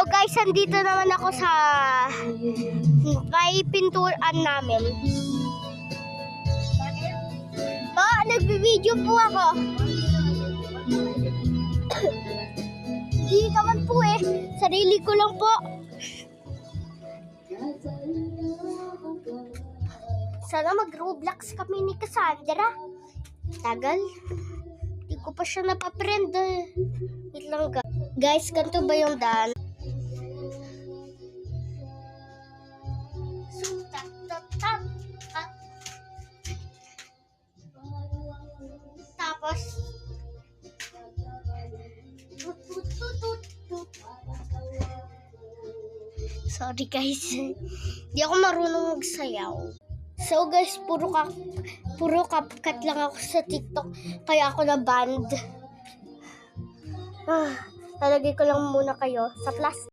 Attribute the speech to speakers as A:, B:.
A: So guys, andito naman ako sa may pinturan namin. Nagbi-video po ako. Hindi naman po sarili ko lang po. Sana mag-Roblox kami ni Cassandra. Tagal. Hindi ko pa siya napaprend. Wait lang guys, ganito ba yung daan? Tapos sorry guys. Hindi ako marunong magsayaw. So guys, puro CapCut lang ako sa TikTok. Kaya ako na banned. Lalagay ko lang muna kayo sa plastic.